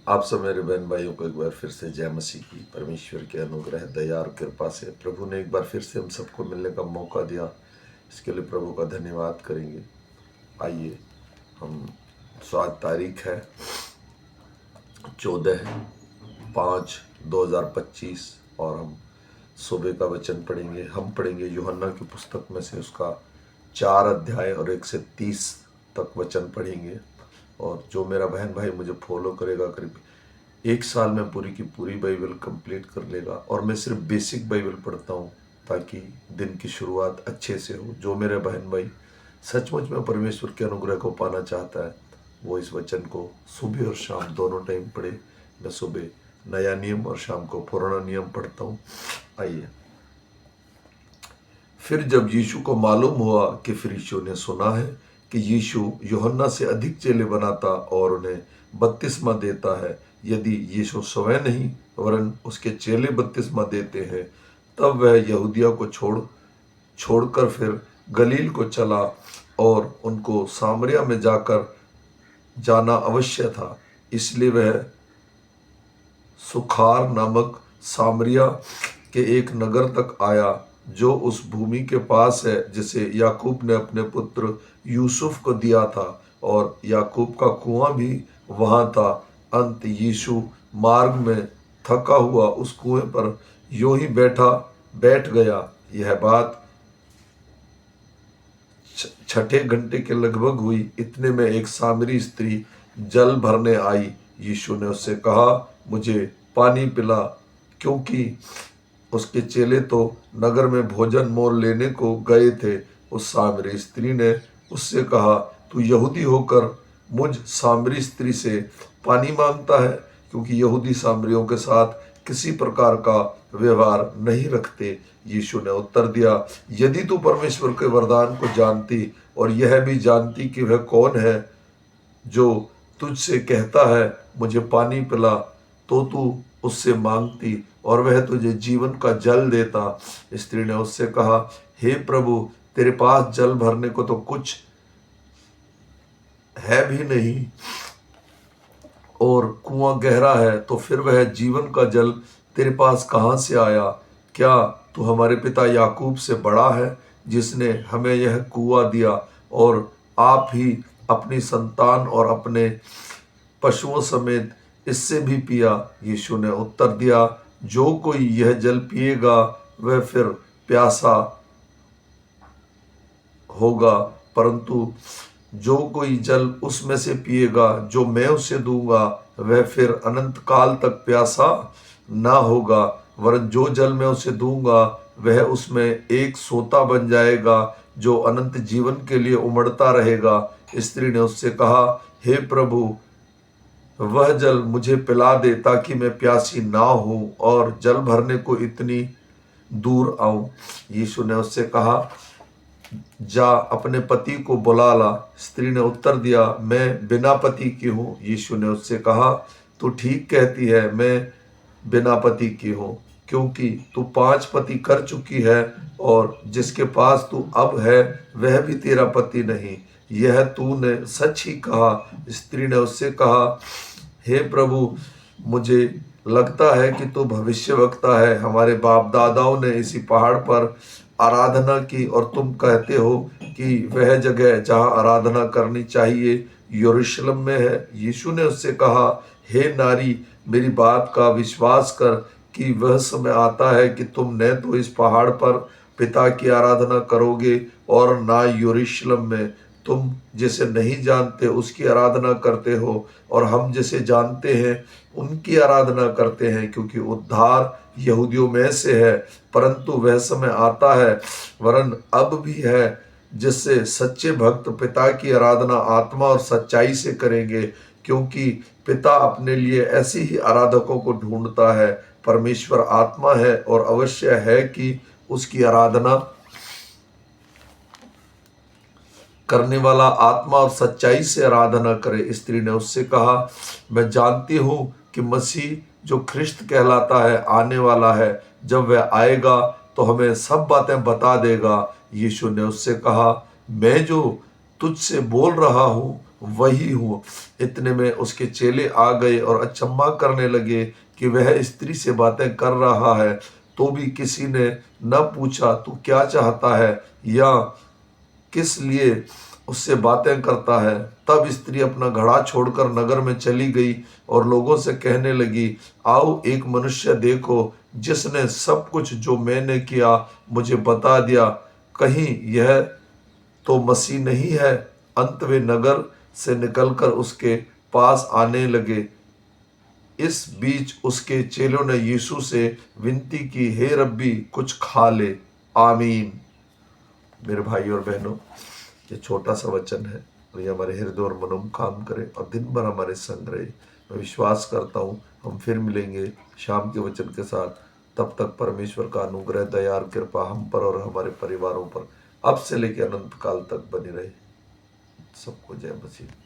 आप सब मेरे बहन भाइयों को एक बार फिर से जय मसीह की। परमेश्वर के अनुग्रह दया और कृपा से प्रभु ने एक बार फिर से हम सबको मिलने का मौका दिया। इसके लिए प्रभु का धन्यवाद करेंगे। आइए, हम आज तारीख है 14/5/2025 और हम सुबह का वचन पढ़ेंगे। हम पढ़ेंगे यूहन्ना की पुस्तक में से उसका 4 अध्याय और 1 से 30 तक वचन पढ़ेंगे। और जो मेरा बहन भाई मुझे फॉलो करेगा, करीब 1 साल में पूरी की पूरी बाइबल कंप्लीट कर लेगा। और मैं सिर्फ बेसिक बाइबल पढ़ता हूँ ताकि दिन की शुरुआत अच्छे से हो। जो मेरे बहन भाई सचमुच में परमेश्वर के अनुग्रह को पाना चाहता है वो इस वचन को सुबह और शाम दोनों टाइम पढ़े। मैं सुबह नया नियम और शाम को पुराना नियम पढ़ता हूँ। आइए, फिर जब यीशु को मालूम हुआ कि फरीसियों ने सुना है कि यीशु यूहन्ना से अधिक चेले बनाता और उन्हें बपतिस्मा देता है, यदि यीशु स्वयं नहीं वरन उसके चेले बपतिस्मा देते हैं, तब वह यहूदिया को छोड़कर फिर गलील को चला और उनको सामरिया में जाना अवश्य था। इसलिए वह सुखार नामक सामरिया के एक नगर तक आया जो उस भूमि के पास है जिसे याकूब ने अपने पुत्र यूसुफ को दिया था, और याकूब का कुआं भी वहां था। अंत यीशु मार्ग में थका हुआ उस कुएं पर यूं ही बैठ गया। यह बात 6ठे घंटे के लगभग हुई। इतने में एक सामरी स्त्री जल भरने आई। यीशु ने उससे कहा, मुझे पानी पिला, क्योंकि उसके चेले तो नगर में भोजन मोल लेने को गए थे। उस सामरी स्त्री ने उससे कहा, तू यहूदी होकर मुझ सामरी स्त्री से पानी मांगता है? क्योंकि यहूदी सामरियों के साथ किसी प्रकार का व्यवहार नहीं रखते। यीशु ने उत्तर दिया, यदि तू परमेश्वर के वरदान को जानती और यह भी जानती कि वह कौन है जो तुझसे कहता है मुझे पानी पिला, तो तू उससे मांगती और वह तुझे जीवन का जल देता। स्त्री ने उससे कहा, हे प्रभु, तेरे पास जल भरने को तो कुछ है भी नहीं और कुआं गहरा है, तो फिर वह जीवन का जल तेरे पास कहाँ से आया? क्या तू हमारे पिता याकूब से बड़ा है, जिसने हमें यह कुआं दिया और आप ही अपनी संतान और अपने पशुओं समेत इससे भी पिया? यीशु ने उत्तर दिया, जो कोई यह जल पिएगा वह फिर प्यासा होगा, परंतु जो कोई जल उसमें से पिएगा जो मैं उसे दूंगा वह फिर अनंत काल तक प्यासा ना होगा, वरन जो जल मैं उसे दूंगा वह उसमें एक सोता बन जाएगा जो अनंत जीवन के लिए उमड़ता रहेगा। स्त्री ने उससे कहा, हे प्रभु, वह जल मुझे पिला दे ताकि मैं प्यासी ना हूं और जल भरने को इतनी दूर आऊं। यीशु ने उससे कहा, जा अपने पति को बुला ला। स्त्री ने उत्तर दिया, मैं बिना पति की हूँ। यीशु ने उससे कहा, तू ठीक कहती है, मैं बिना पति की हूँ, क्योंकि तू 5 पति कर चुकी है और जिसके पास तू अब है वह भी तेरा पति नहीं। यह तूने सच ही कहा। स्त्री ने उससे कहा, हे प्रभु, मुझे लगता है कि तू भविष्यवक्ता है। हमारे बाप दादाओं ने इसी पहाड़ पर आराधना की और तुम कहते हो कि वह जगह जहाँ आराधना करनी चाहिए यरूशलेम में है। यीशु ने उससे कहा, हे नारी, मेरी बात का विश्वास कर कि वह समय आता है कि तुम न तो इस पहाड़ पर पिता की आराधना करोगे और ना यरूशलेम में। तुम जिसे नहीं जानते उसकी आराधना करते हो और हम जिसे जानते हैं उनकी आराधना करते हैं, क्योंकि उद्धार यहूदियों में से है। परंतु वह समय आता है, वरन अब भी है, जिससे सच्चे भक्त पिता की आराधना आत्मा और सच्चाई से करेंगे, क्योंकि पिता अपने लिए ऐसे ही आराधकों को ढूंढता है। परमेश्वर आत्मा है और अवश्य है कि उसकी आराधना करने वाला आत्मा और सच्चाई से आराधना करे। स्त्री ने उससे कहा, मैं जानती हूँ कि मसीह जो ख्रिस्त कहलाता है आने वाला है। जब वह आएगा तो हमें सब बातें बता देगा। यीशु ने उससे कहा, मैं जो तुझसे बोल रहा हूँ वही हूँ। इतने में उसके चेले आ गए और अचंभा करने लगे कि वह स्त्री से बातें कर रहा है। तो भी किसी ने न पूछा तू क्या चाहता है या किस लिए उससे बातें करता है। तब स्त्री अपना घड़ा छोड़कर नगर में चली गई और लोगों से कहने लगी, आओ एक मनुष्य देखो जिसने सब कुछ जो मैंने किया मुझे बता दिया। कहीं यह तो मसीह नहीं है। अंत वे नगर से निकलकर उसके पास आने लगे। इस बीच उसके चेलों ने यीशु से विनती की, हे रब्बी कुछ खा ले। आमीन। मेरे भाई और बहनों, ये छोटा सा वचन है और ये हमारे हृदय और मनों में काम करे और दिन भर हमारे संग रहे। मैं विश्वास करता हूँ हम फिर मिलेंगे शाम के वचन के साथ। तब तक परमेश्वर का अनुग्रह, दया और कृपा हम पर और हमारे परिवारों पर अब से लेकर अनंत काल तक बनी रहे। सबको जय मसीह।